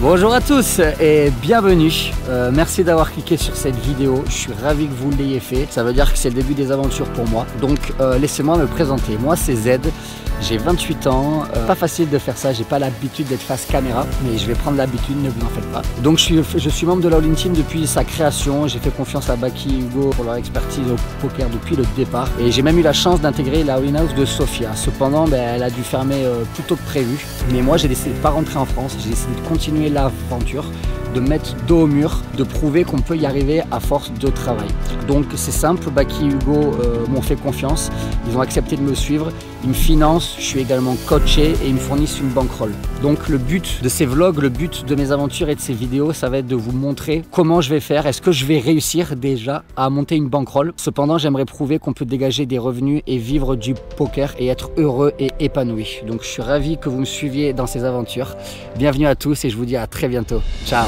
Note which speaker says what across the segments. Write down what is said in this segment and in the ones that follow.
Speaker 1: Bonjour à tous et bienvenue. Merci d'avoir cliqué sur cette vidéo. Je suis ravi que vous l'ayez fait. Ça veut dire que c'est le début des aventures pour moi. Donc laissez-moi me présenter. Moi c'est Z. J'ai 28 ans. Pas facile de faire ça. J'ai pas l'habitude d'être face caméra, mais je vais prendre l'habitude. Ne vous en faites pas. Donc je suis membre de l'All-In Team depuis sa création. J'ai fait confiance à Baki et Hugo pour leur expertise au poker depuis le départ. Et j'ai même eu la chance d'intégrer la All-In House de Sofia. Cependant, elle a dû fermer plus tôt que prévu. Mais moi j'ai décidé de pas rentrer en France. J'ai décidé de continuer l'aventure, de mettre dos au mur, de prouver qu'on peut y arriver à force de travail. Donc c'est simple, Baki et Hugo m'ont fait confiance, ils ont accepté de me suivre, ils me financent, je suis également coaché et ils me fournissent une bankroll. Donc le but de ces vlogs, le but de mes aventures et de ces vidéos, ça va être de vous montrer comment je vais faire, est-ce que je vais réussir déjà à monter une bankroll. Cependant, j'aimerais prouver qu'on peut dégager des revenus et vivre du poker et être heureux et épanoui. Donc je suis ravi que vous me suiviez dans ces aventures. Bienvenue à tous et je vous dis à très bientôt. Ciao.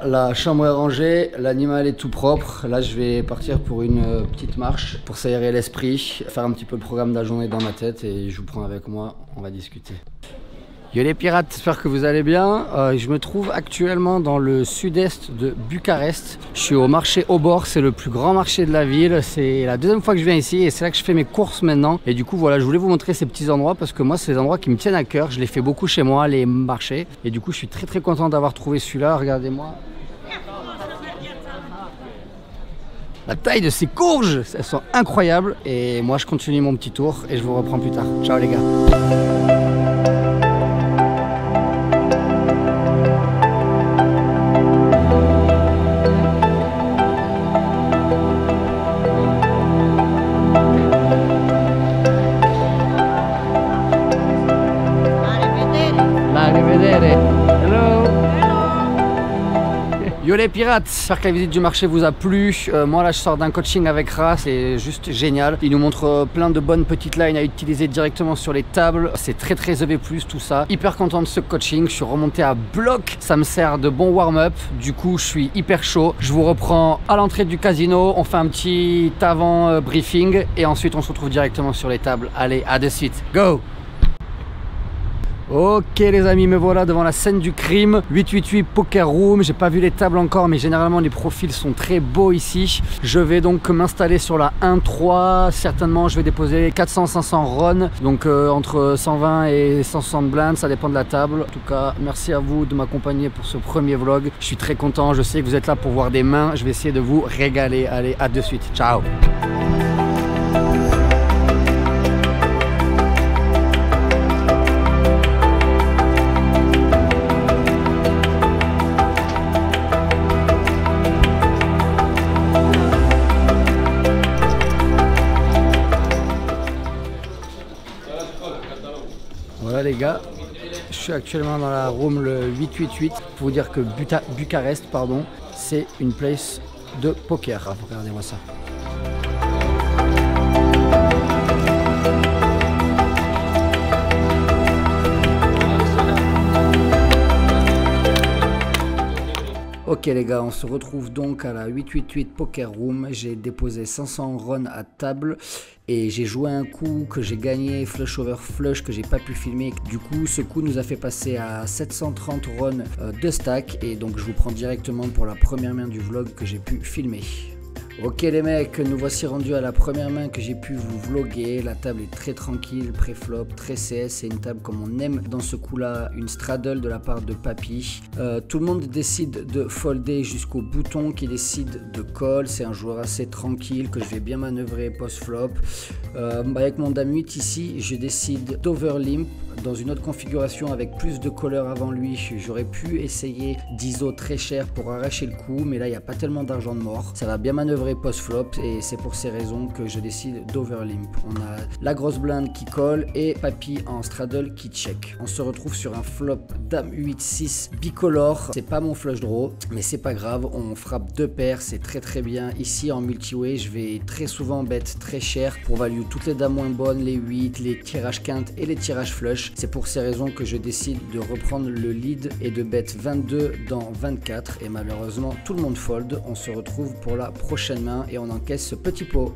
Speaker 1: La chambre est rangée, l'animal est tout propre. Là, je vais partir pour une petite marche pour s'aérer l'esprit, faire un petit peu le programme de la journée dans ma tête et je vous prends avec moi, on va discuter. Yo les pirates, j'espère que vous allez bien. Je me trouve actuellement dans le sud-est de Bucarest. Je suis au marché Obor, c'est le plus grand marché de la ville. C'est la deuxième fois que je viens ici et c'est là que je fais mes courses maintenant. Et du coup voilà, je voulais vous montrer ces petits endroits parce que moi c'est des endroits qui me tiennent à cœur. Je les fais beaucoup chez moi, les marchés. Et du coup je suis très content d'avoir trouvé celui-là, regardez-moi. La taille de ces courges, elles sont incroyables. Et moi je continue mon petit tour et je vous reprends plus tard. Ciao les gars. Yo les pirates, j'espère que la visite du marché vous a plu. Moi là je sors d'un coaching avec Ra, c'est juste génial. Il nous montre plein de bonnes petites lines à utiliser directement sur les tables. C'est très EV+, tout ça. Hyper content de ce coaching, je suis remonté à bloc. Ça me sert de bon warm-up. Du coup je suis hyper chaud. Je vous reprends à l'entrée du casino. On fait un petit avant briefing et ensuite on se retrouve directement sur les tables. Allez, à de suite, go! Ok les amis, me voilà devant la scène du crime, 888 Poker Room. J'ai pas vu les tables encore mais généralement les profils sont très beaux ici. Je vais donc m'installer sur la 1-3, certainement je vais déposer 400-500 runs, donc entre 120 et 160 blinds, ça dépend de la table. En tout cas merci à vous de m'accompagner pour ce premier vlog, je suis très content, je sais que vous êtes là pour voir des mains, je vais essayer de vous régaler. Allez, à de suite, ciao. Voilà les gars, je suis actuellement dans la room le 888 pour vous dire que Bucarest, pardon, c'est une place de poker. Regardez-moi ça. Ok les gars, on se retrouve donc à la 888 Poker Room. J'ai déposé 500 runs à table et j'ai joué un coup que j'ai gagné flush over flush que j'ai pas pu filmer. Du coup ce coup nous a fait passer à 730 runs de stack et donc je vous prends directement pour la première main du vlog que j'ai pu filmer. Ok les mecs, nous voici rendus à la première main que j'ai pu vous vlogger. La table est très tranquille, pré-flop, très CS. C'est une table comme on aime dans ce coup là, une straddle de la part de Papy. Tout le monde décide de folder jusqu'au bouton qui décide de call. C'est un joueur assez tranquille que je vais bien manœuvrer post-flop. Avec mon dame 8 ici, je décide d'overlimp dans une autre configuration avec plus de couleurs avant lui, j'aurais pu essayer d'ISO très cher pour arracher le coup, mais là il n'y a pas tellement d'argent de mort. Ça va bien manœuvrer post-flop et c'est pour ces raisons que je décide d'overlimp. On a la grosse blinde qui colle et Papy en straddle qui check. On se retrouve sur un flop dame 8-6 bicolore. C'est pas mon flush draw, mais c'est pas grave, on frappe deux paires, c'est très bien. Ici en multi-way, je vais très souvent bet très cher pour value toutes les dames moins bonnes, les 8, les tirages quintes et les tirages flush. C'est pour ces raisons que je décide de reprendre le lead et de bet 22 dans 24 et malheureusement tout le monde fold. On se retrouve pour la prochaine main et on encaisse ce petit pot.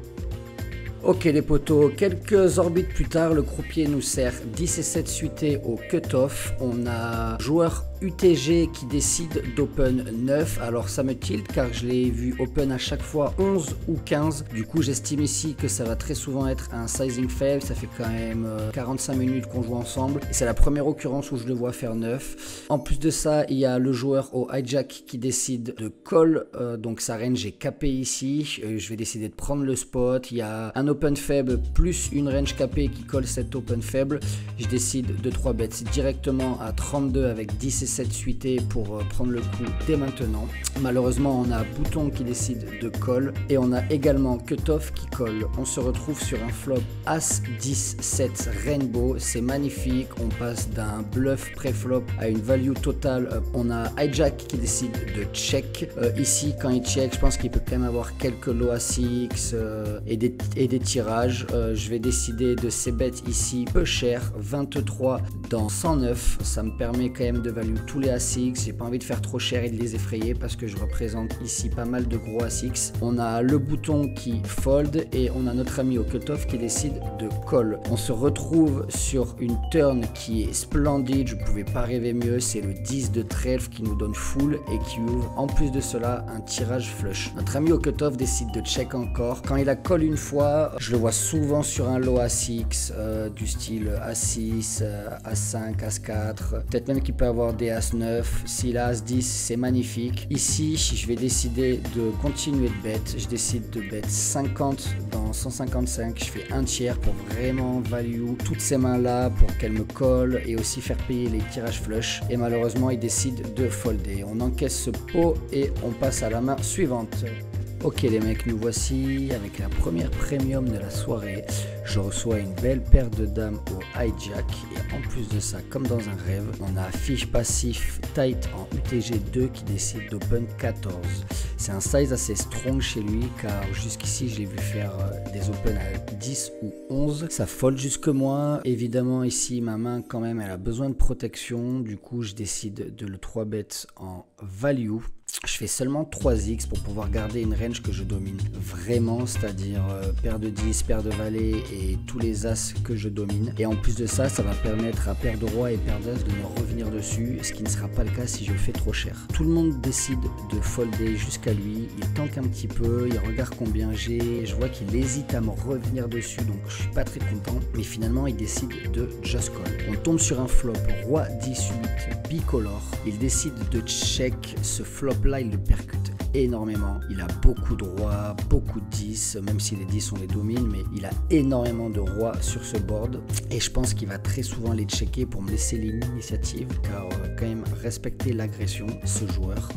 Speaker 1: Ok les potos, quelques orbites plus tard, le croupier nous sert 10 et 7 suités au cut-off. On a joueur UTG qui décide d'open 9, alors ça me tilt car je l'ai vu open à chaque fois 11 ou 15. Du coup j'estime ici que ça va très souvent être un sizing faible, ça fait quand même 45 minutes qu'on joue ensemble. Et c'est la première occurrence où je le vois faire 9. En plus de ça, il y a le joueur au hijack qui décide de call, donc sa range est capée ici. Je vais décider de prendre le spot. Il y a un open faible plus une range capée qui colle cet open faible. Je décide de 3 bets directement à 32 avec 10 et 7 suités pour prendre le coup dès maintenant. Malheureusement, on a bouton qui décide de call et on a également cutoff qui colle. On se retrouve sur un flop As 10 7 rainbow. C'est magnifique. On passe d'un bluff pré-flop à une value totale. On a hijack qui décide de check. Ici, quand il check, je pense qu'il peut quand même avoir quelques low à 6 et des tirages. Je vais décider de ces bêtes ici peu cher, 23 dans 109. Ça me permet quand même de value tous les A6, j'ai pas envie de faire trop cher et de les effrayer parce que je représente ici pas mal de gros A6. On a le bouton qui fold et on a notre ami au cutoff qui décide de call. On se retrouve sur une turn qui est splendide, je pouvais pas rêver mieux, c'est le 10 de trèfle qui nous donne full et qui ouvre en plus de cela un tirage flush. Notre ami au cutoff décide de check encore. Quand il a call une fois, je le vois souvent sur un low A6 du style A6, A5, As4, peut-être même qu'il peut avoir des As9, s'il a As10 c'est magnifique. Ici je vais décider de continuer de bet, je décide de bet 50 dans 155, je fais un tiers pour vraiment value toutes ces mains là pour qu'elles me collent et aussi faire payer les tirages flush et malheureusement il décide de folder. On encaisse ce pot et on passe à la main suivante. Ok les mecs, nous voici avec la première premium de la soirée. Je reçois une belle paire de dames au hijack et en plus de ça, comme dans un rêve, on a fiche passif tight en UTG2 qui décide d'open 14. C'est un size assez strong chez lui car jusqu'ici je l'ai vu faire des open à 10 ou 11. Ça fold jusque moi. Évidemment ici ma main quand même elle a besoin de protection. Du coup je décide de le 3 bet en value. Je fais seulement 3x pour pouvoir garder une range que je domine vraiment, c'est-à-dire paire de 10, paire de valet et tous les as que je domine. Et en plus de ça, ça va permettre à paire de roi et paire d'as de me revenir dessus, ce qui ne sera pas le cas si je fais trop cher. Tout le monde décide de folder jusqu'à lui, il tank un petit peu, il regarde combien j'ai, je vois qu'il hésite à me revenir dessus, donc je suis pas très content. Mais finalement, il décide de just call. On tombe sur un flop roi 18 bicolore. Il décide de check ce flop là, il le percute énormément. Il a beaucoup de rois, beaucoup de 10, même si les 10 on les domine, mais il a énormément de rois sur ce board et je pense qu'il va très souvent les checker pour me laisser l'initiative car quand même respecter l'agression ce joueur.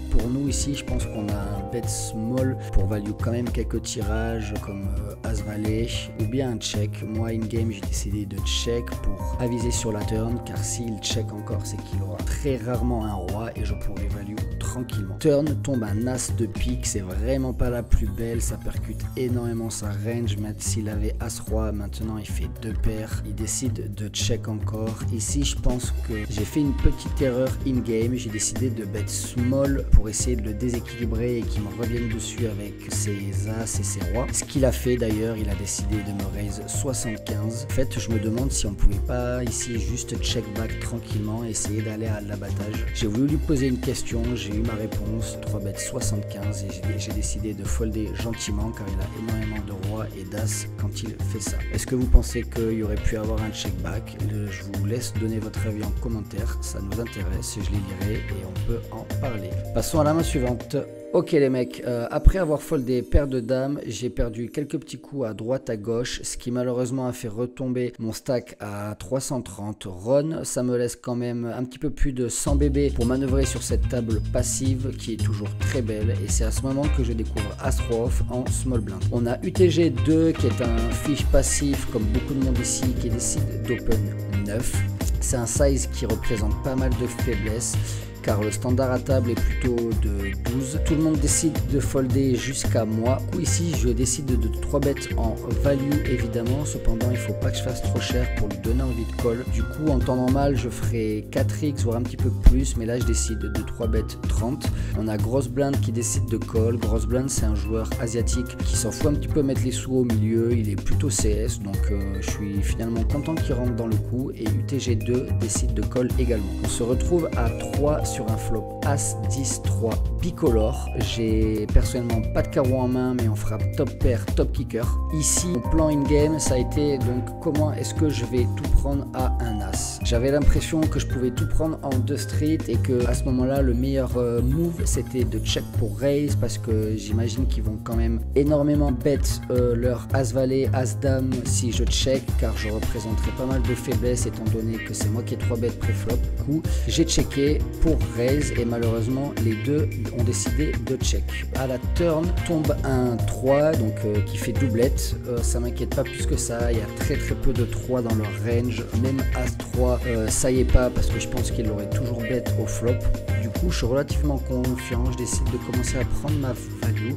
Speaker 1: Pour nous ici, je pense qu'on a un bet small pour value quand même quelques tirages comme As Valet ou bien un check. Moi in game j'ai décidé de check pour aviser sur la turn car s'il check encore c'est qu'il aura très rarement un roi et je pourrai value tranquillement. Turn tombe un as de pique, c'est vraiment pas la plus belle, ça percute énormément sa range. Même s'il avait as roi, maintenant il fait 2 paires, il décide de check encore. Ici je pense que j'ai fait une petite erreur in game, j'ai décidé de bet small pour essayer de le déséquilibrer et qu'il me revienne dessus avec ses as et ses rois. Ce qu'il a fait d'ailleurs, il a décidé de me raise 75. En fait je me demande si on pouvait pas ici juste check back tranquillement et essayer d'aller à l'abattage. J'ai voulu lui poser une question, j'ai eu ma réponse, 3 bêtes 75 et j'ai décidé de folder gentiment car il a énormément de rois et d'as quand il fait ça. Est-ce que vous pensez qu'il y aurait pu avoir un check back? Je vous laisse donner votre avis en commentaire, ça nous intéresse, je les lirai et on peut en parler. Passons à la main suivante. Ok les mecs, après avoir foldé paire de dames, j'ai perdu quelques petits coups à droite à gauche, ce qui malheureusement a fait retomber mon stack à 330 RON. Ça me laisse quand même un petit peu plus de 100 BB pour manœuvrer sur cette table passive qui est toujours très belle, et c'est à ce moment que je découvre As-Roi off en small blind. On a UTG2 qui est un fiche passif comme beaucoup de monde ici, qui décide d'open 9. C'est un size qui représente pas mal de faiblesses, car le standard à table est plutôt de 12. Tout le monde décide de folder jusqu'à moi. Du coup, ici, je décide de 3 bêtes en value, évidemment. Cependant, il ne faut pas que je fasse trop cher pour lui donner envie de call. Du coup, en temps normal, je ferai 4x, voire un petit peu plus. Mais là, je décide de 3 bêtes 30. On a Grosse Blind qui décide de call. Grosse Blind, c'est un joueur asiatique qui s'en fout un petit peu mettre les sous au milieu. Il est plutôt CS, donc je suis finalement content qu'il rentre dans le coup. Et UTG2 décide de call également. On se retrouve à 3 sur un flop As 10 3 bicolore. J'ai personnellement pas de carreau en main, mais on fera top pair, top kicker. Ici, mon plan in-game, ça a été donc comment est-ce que je vais tout prendre à un As. J'avais l'impression que je pouvais tout prendre en 2 street et que à ce moment-là, le meilleur move, c'était de check pour raise, parce que j'imagine qu'ils vont quand même énormément bet leur As-Valet, As-Dame si je check, car je représenterai pas mal de faiblesses étant donné que c'est moi qui ai 3 bêtes pré-flop. Du coup, j'ai checké pour raise et malheureusement les deux ont décidé de check. À la turn tombe un 3 donc qui fait doublette. Ça m'inquiète pas plus que ça, il y a très peu de 3 dans leur range, même As 3 ça y est pas, parce que je pense qu'il aurait toujours bet au flop. Du coup je suis relativement confiant, je décide de commencer à prendre ma value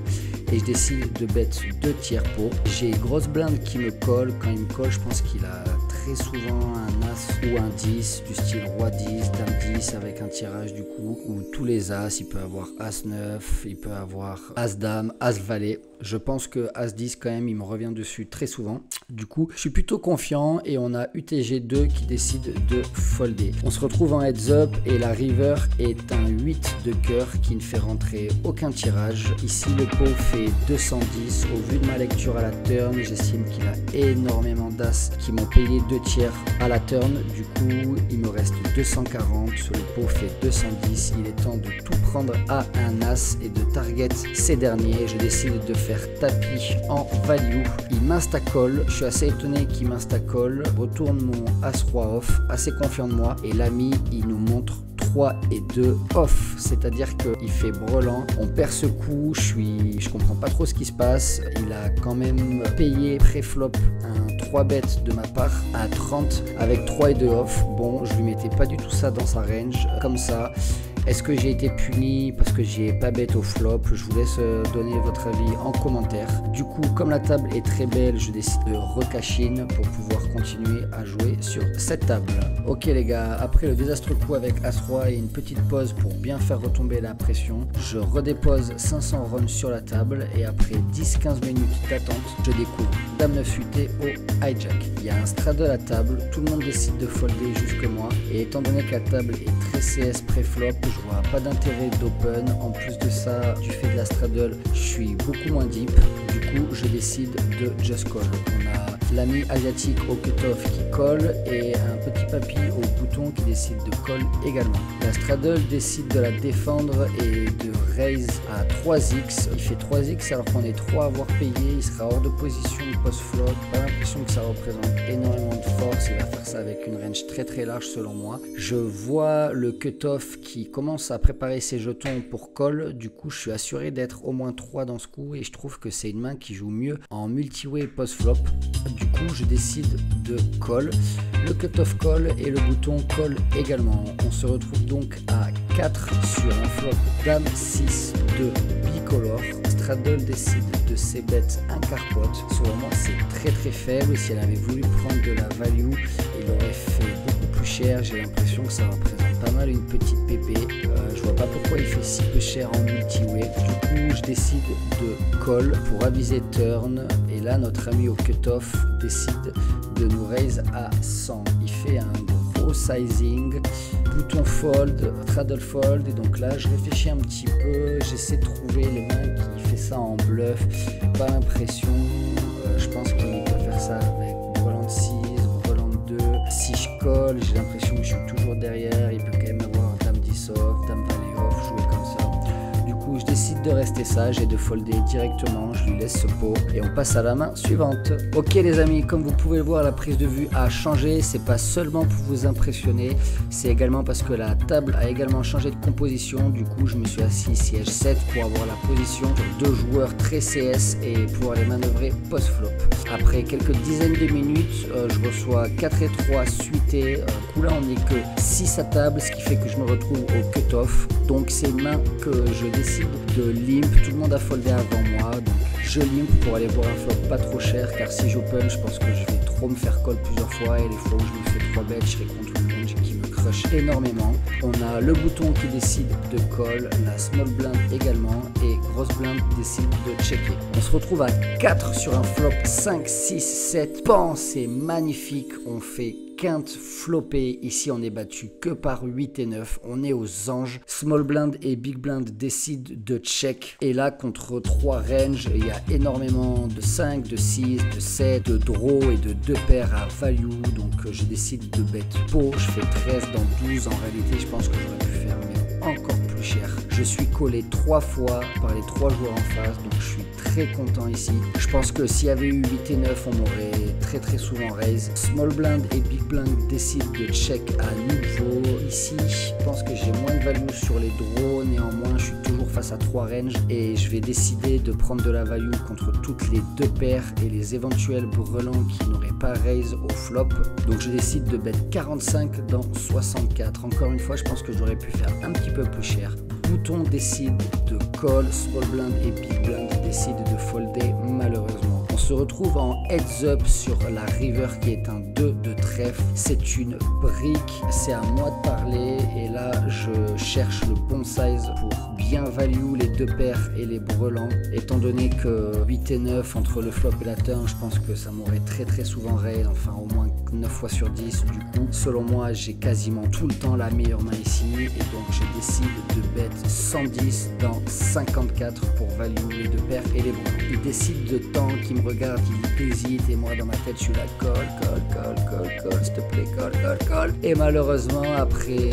Speaker 1: et je décide de bet 2 tiers pot. J'ai Grosse Blinde qui me colle. Quand il me colle, je pense qu'il a très souvent un As ou un 10 du style Roi 10, Dame 10 avec un tirage du coup, ou tous les As. Il peut avoir As 9, il peut avoir As Dame, As Valet. Je pense que As 10 quand même il me revient dessus très souvent. Du coup je suis plutôt confiant et on a UTG2 qui décide de folder. On se retrouve en heads up et la river est un 8 de cœur qui ne fait rentrer aucun tirage. Ici le pot fait 210. Au vu de ma lecture à la turn, j'estime qu'il a énormément d'As qui m'ont payé 2 tiers à la turn. Du coup il me reste 240. Le pot fait 210. Il est temps de tout prendre à un As et de target ces derniers. Je décide de faire tapis en value. Il m'insta-call. Je suis assez étonné qu'il m'insta-call. Retourne mon As-Roi off, assez confiant de moi. Et l'ami, il nous montre 3 et 2 off, c'est-à-dire qu'il fait brelan. On perd ce coup, je comprends pas trop ce qui se passe. Il a quand même payé pré-flop un 3 bet de ma part à 30 avec 3 et 2 off. Bon, je lui mettais pas du tout ça dans sa range, comme ça. Est-ce que j'ai été puni parce que j'ai pas bet au flop? Je vous laisse donner votre avis en commentaire. Du coup, comme la table est très belle, je décide de recash-in pour pouvoir continuer à jouer sur cette table. Ok les gars, après le désastreux coup avec As-Roi et une petite pause pour bien faire retomber la pression, je redépose 500 runs sur la table et après 10-15 minutes d'attente, je découvre Dame 9 suité au hijack. Il y a un straddle à table, tout le monde décide de folder jusque moi, et étant donné que la table est très CS pré-flop, je vois pas d'intérêt d'open. En plus de ça, du fait de la straddle, je suis beaucoup moins deep. Du coup, je décide de just call. On a l'ami asiatique au cutoff qui colle et un petit papy au bouton qui décide de call également. La straddle décide de la défendre et de raise à 3x. Il fait 3x alors qu'on est 3 à avoir payé. Il sera hors de position post-flop. Pas l'impression que ça représente énormément de force. Il va faire ça avec une range très large selon moi. Je vois le cutoff qui commence à préparer ses jetons pour call. Du coup, je suis assuré d'être au moins 3 dans ce coup et je trouve que c'est une main qui joue mieux en multi-way post-flop. Du coup, je décide de call. Le cutoff call et le bouton call également. On se retrouve donc à 4 sur un flop Dame 6 de bicolore. Straddle décide de ses bêtes un carpote. Selon moi, c'est très faible. Si elle avait voulu prendre de la value, il aurait fait beaucoup plus cher. J'ai l'impression que ça représente pas mal une petite PP. Je vois pas pourquoi il fait si peu cher en multi-way. Du coup, je décide de call pour aviser turn. Et là, notre ami au cutoff décide de nous raise à 100. Il fait un gros sizing. Bouton fold, straddle fold. Et donc là, je réfléchis un petit peu. J'essaie de trouver les mains qui fait ça en bluff. Pas l'impression. Je pense qu'il peut faire ça avec brelan 6, brelan 2. Si je colle, j'ai l'impression que je suis toujours derrière. Il peut quand même avoir Dame 10 off, Dame Valet off, jouer comme ça. Du coup, je décide décide de rester sage et de folder directement. Je lui laisse ce pot et on passe à la main suivante. Ok les amis, comme vous pouvez le voir, la prise de vue a changé. C'est pas seulement pour vous impressionner, c'est également parce que la table a également changé de composition. Du coup, je me suis assis siège 7 pour avoir la position sur 2 joueurs très CS et pouvoir les manœuvrer post-flop. Après quelques dizaines de minutes, je reçois 4 et 3 suités. Du coup là, on n'est que 6 à table, ce qui fait que je me retrouve au cut-off. Donc c'est une main que je décide de limp. Tout le monde a foldé avant moi, donc je limp pour aller voir un flop pas trop cher, car si j'open, je pense que je vais trop me faire call plusieurs fois et les fois où je me fais 3 bêtes, je serai contre le range qui me crush énormément. On a le bouton qui décide de call, la small blind également et grosse blind décide de checker. On se retrouve à 4 sur un flop 5, 6, 7. Pan, c'est magnifique, on fait quinte floppé. Ici on est battu que par 8 et 9, on est aux anges. Small blind et big blind décident de check et là contre 3 range il y a énormément de 5, de 6, de 7, de draw et de 2 paires à value, donc je décide de bet pot. Je fais 13 dans 12, en réalité je pense que j'aurais pu faire mais encore plus cher. Je suis collé 3 fois par les 3 joueurs en face, donc je suis très content ici. Je pense que s'il y avait eu 8 et 9, on m'aurait très souvent raise. Small blind et big blind décident de check à nouveau. Ici, je pense que j'ai moins de value sur les draws, néanmoins je suis toujours face à 3 range et je vais décider de prendre de la value contre toutes les 2 paires et les éventuels brelans qui n'auraient pas raise au flop. Donc je décide de bet 45 dans 64. Encore une fois, je pense que j'aurais pu faire un petit peu plus cher. Bouton décide de call, small blind et big blind décident de folder malheureusement. On se retrouve en heads up sur la river qui est un 2 de trèfle. C'est une brique, c'est à moi de parler et là je cherche le bon size pour bien value les 2 paires et les brelans. Étant donné que 8 et 9 entre le flop et la turn, je pense que ça m'aurait très souvent raise, enfin au moins 9 fois sur 10. Du coup, selon moi, j'ai quasiment tout le temps la meilleure main ici et donc je décide de bet 110 dans 54 pour value les 2 paires et les brelans. Il décide de temps, qui me regarde, il hésite et moi dans ma tête je suis là call, s'il te plaît, call. Et malheureusement, après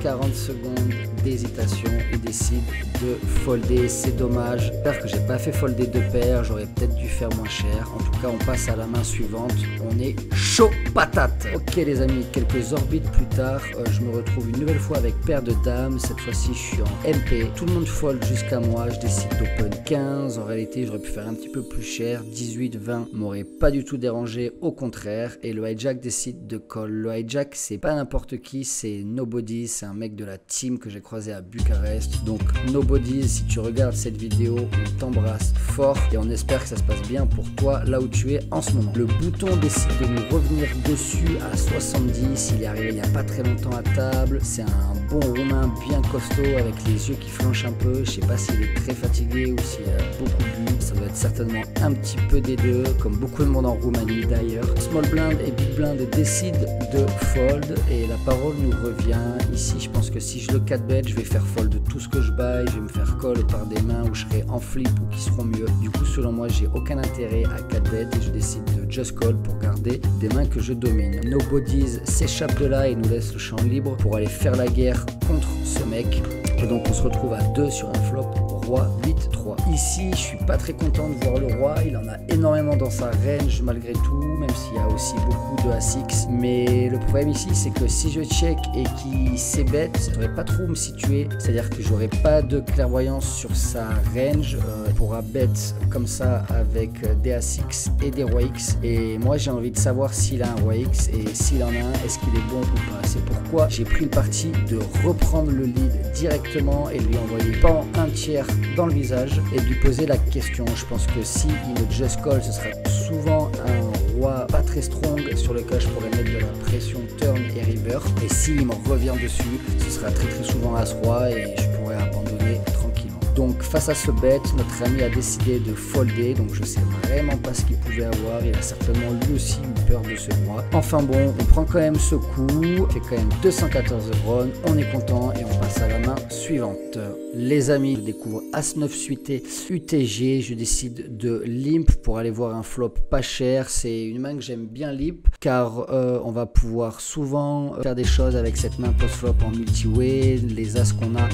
Speaker 1: 30-40 secondes d'hésitation, il décide de folder. C'est dommage, j'espère que j'ai pas fait folder 2 paires, j'aurais peut-être dû faire moins cher. En tout cas, on passe à la main suivante, on est chaud patate. Ok les amis, quelques orbites plus tard, je me retrouve une nouvelle fois avec paire de dames. Cette fois-ci je suis en MP, tout le monde fold jusqu'à moi, je décide d'open 15. En réalité j'aurais pu faire un petit peu plus cher, 18, 20 m'aurait pas du tout dérangé, au contraire. Et le hijack décide de call. Le hijack c'est pas n'importe qui, c'est Nobody, c'est un mec de la team que j'ai croisé à Bucarest. Donc Nobody, si tu regardes cette vidéo, on t'embrasse fort et on espère que ça se passe bien pour toi là où tu es en ce moment. Le bouton décide de nous revenir dessus à 70, il est arrivé il n'y a pas très longtemps à table. C'est un bon roumain bien costaud avec les yeux qui flanchent un peu. Je sais pas s'il est très fatigué ou s'il a beaucoup bu, ça doit être certainement un petit peu des deux, comme beaucoup de monde en Roumanie d'ailleurs. Small blind et big blind décident de fold et la parole nous revient. Ici je pense que si je le 4 bet, je vais faire fold tout ce que je buy, je vais me faire call par des mains où je serai en flip ou qui seront mieux. Du coup selon moi j'ai aucun intérêt à 4 bet et je décide de just call pour garder des mains que je domine. Nobodies s'échappe de là et nous laisse le champ libre pour aller faire la guerre contre ce mec. Et donc on se retrouve à 2 sur un flop roi 8-3. Ici je suis pas très content de voir le roi, il en a énormément dans sa range malgré tout, même s'il y a aussi beaucoup de As-X. Mais le problème ici c'est que si je check et qu'il c-bet, je saurais pas trop où me situer, c'est à dire que j'aurais pas de clairvoyance sur sa range. Il pourra bet comme ça avec des As-X et des Roi X et moi j'ai envie de savoir s'il a un Roi X et s'il en a un, est-ce qu'il est bon ou pas. C'est pourquoi j'ai pris le parti de reprendre le lead directement et lui envoyer pan un tiers dans le visage et de lui poser la question. Je pense que si il me just call, ce sera souvent un roi pas très strong sur lequel je pourrais mettre de la pression turn et river, et s'il me revient dessus, ce sera très souvent As-Roi et je pourrais abandonner tranquillement. Donc face à ce bet, notre ami a décidé de folder, donc je sais vraiment pas ce qu'il pouvait avoir, il a certainement lui aussi eu peur de ce roi. Enfin bon, on prend quand même ce coup, on fait quand même 214 runs, on est content et on passe à la main suivante. Les amis, je découvre As-9 suité UTG, je décide de limp pour aller voir un flop pas cher. C'est une main que j'aime bien limp car on va pouvoir souvent faire des choses avec cette main post-flop en multi-way. Les As qu'on a,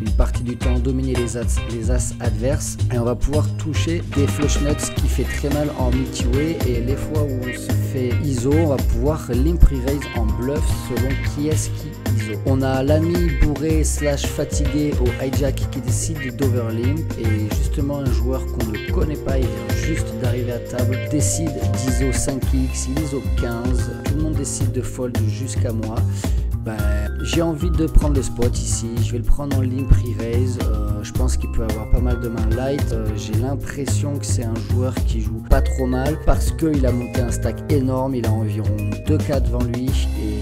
Speaker 1: une partie du temps dominer les as adverses et on va pouvoir toucher des flush nuts qui fait très mal en multi-way, et les fois où on se fait ISO, on va pouvoir limp re-raise en bluff selon qui est-ce qui ISO. On a l'ami bourré / fatigué au hijack qui décide d'overlimp, et justement un joueur qu'on ne connaît pas, il vient juste d'arriver à table, décide d'ISO 5x, il ISO 15, tout le monde décide de fold jusqu'à moi. J'ai envie de prendre le spot ici, je vais le prendre en limp re-raise, je pense qu'il peut avoir pas mal de mains light, j'ai l'impression que c'est un joueur qui joue pas trop mal parce qu'il a monté un stack énorme, il a environ 2K devant lui et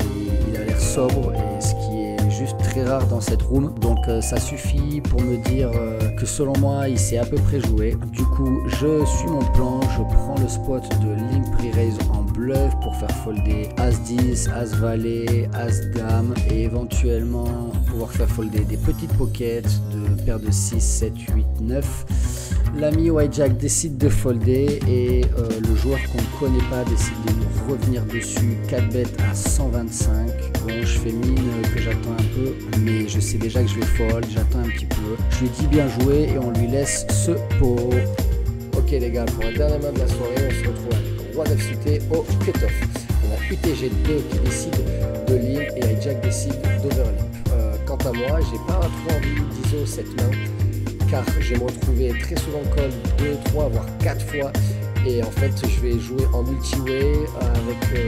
Speaker 1: il a l'air sobre, et ce qui est juste très rare dans cette room, donc ça suffit pour me dire que selon moi il sait à peu près jouer. Du coup je suis mon plan, je prends le spot de limp re-raise en bluff pour faire folder As-10, As-Valet, As-Dame et éventuellement pouvoir faire folder des petites pockets de paires de 6, 7, 8, 9. L'ami hijack décide de folder et le joueur qu'on ne connaît pas décide de nous revenir dessus. 4 bêtes à 125. Bon, je fais mine que j'attends un peu, mais je sais déjà que je vais fold, j'attends un petit peu. Je lui dis bien joué et on lui laisse ce pot. Ok les gars, pour la dernière main de la soirée, on se retrouve avec Roi 9 suité au cutoff. On a UTG2 qui décide de limp et hijack décide d'overlimp. Quant à moi, j'ai pas trop envie d'ISO cette main, car je vais me retrouver très souvent call 2, 3, voire 4 fois, et en fait je vais jouer en multi-way avec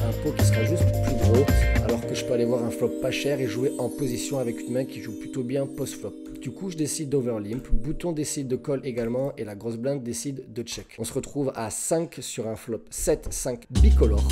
Speaker 1: un pot qui sera juste plus gros, alors que je peux aller voir un flop pas cher et jouer en position avec une main qui joue plutôt bien post-flop. Du coup je décide d'overlimp, bouton décide de call également, et la grosse blinde décide de check. On se retrouve à 5 sur un flop 7, 5 bicolore.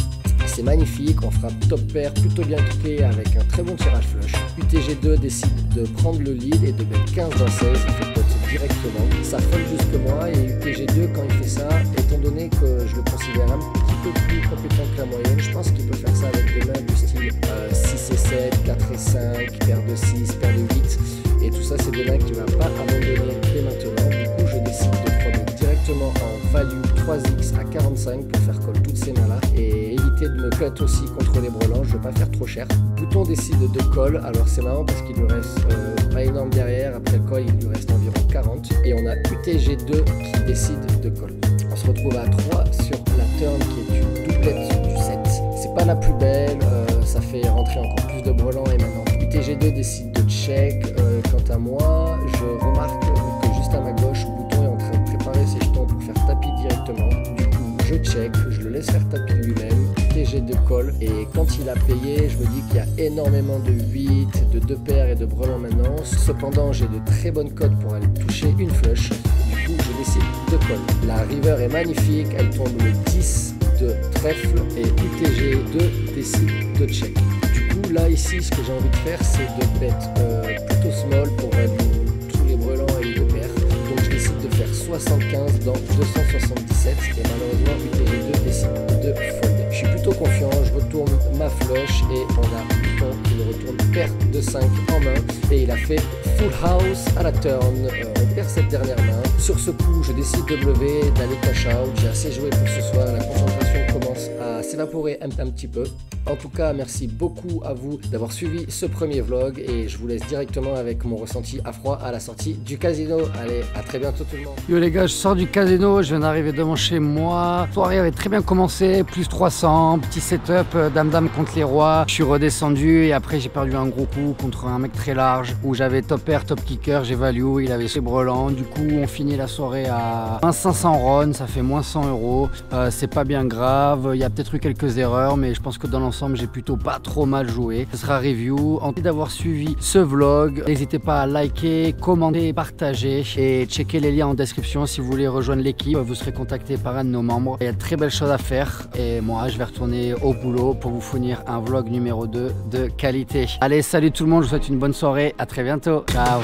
Speaker 1: C'est magnifique, on fera top pair plutôt bien cliqué avec un très bon tirage flush. UTG2 décide de prendre le lead et de mettre 15 dans 16, il fait pot directement. Ça fold jusque moi, et UTG2 quand il fait ça, étant donné que je le considère un petit peu plus compétent que la moyenne, je pense qu'il peut faire ça avec des mains du style 6 et 7, 4 et 5, paire de 6, paire de 8, et tout ça c'est des mains qu'il ne va pas abandonner dès maintenant. Du coup je décide de prendre directement en value 3x à 45 pour faire call toutes ces mains là et éviter de me cut aussi contre les brelans, je ne veux pas faire trop cher. Bouton décide de call, alors c'est marrant parce qu'il lui reste pas énorme derrière, après le call il lui reste environ 40, et on a UTG2 qui décide de call. On se retrouve à 3 sur la turn qui est une doublette du 7, c'est pas la plus belle, ça fait rentrer encore plus de brelans, et maintenant UTG2 décide de check. Quant à moi, je remarque que juste à ma gauche, Bouton est en train de préparer ses jetons pour faire tapis directement. Du coup, je check, je le laisse faire tapis lui-même, UTG2 call, et quand il a payé, je me dis qu'il y a énormément de 8, de 2 paires et de brelans maintenant. Cependant, j'ai de très bonnes cotes pour aller toucher une flush. Du coup, je décide de call. La river est magnifique, elle tombe le 10 de trèfle et UTG2 décide de check. Là ici ce que j'ai envie de faire c'est de bet plutôt small pour value tous les brelans et les deux paires, donc je décide de faire 75 dans 277 et malheureusement UTG2 décide de fold. Je suis plutôt confiant, je retourne ma flush et on a Bouton qui me retourne paire de 5 en main et il a fait full house à la turn. On perd cette dernière main. Sur ce coup je décide de me lever, d'aller cash out, j'ai assez joué pour ce soir, la concentration commence à s'évaporer un petit peu. En tout cas, merci beaucoup à vous d'avoir suivi ce premier vlog et je vous laisse directement avec mon ressenti à froid à la sortie du casino. Allez, à très bientôt tout le monde.
Speaker 2: Yo les gars, je sors du casino, je viens d'arriver devant chez moi. La soirée avait très bien commencé, plus 300, petit setup, dame-dame contre les rois. Je suis redescendu et après j'ai perdu un gros coup contre un mec très large où j'avais top pair, top kicker, j'ai value, il avait ses brelans. Du coup, on finit la soirée à 500 ron, ça fait moins 100 €. C'est pas bien grave, il y a peut-être eu quelques erreurs, mais je pense que dans l'ensemble, j'ai plutôt pas trop mal joué. Ce sera review. Merci d'avoir suivi ce vlog. N'hésitez pas à liker, commenter, partager et checker les liens en description si vous voulez rejoindre l'équipe. Vous serez contacté par un de nos membres. Il y a de très belles choses à faire et moi, je vais retourner au boulot pour vous fournir un vlog numéro 2 de qualité. Allez, salut tout le monde. Je vous souhaite une bonne soirée. À très bientôt. Ciao.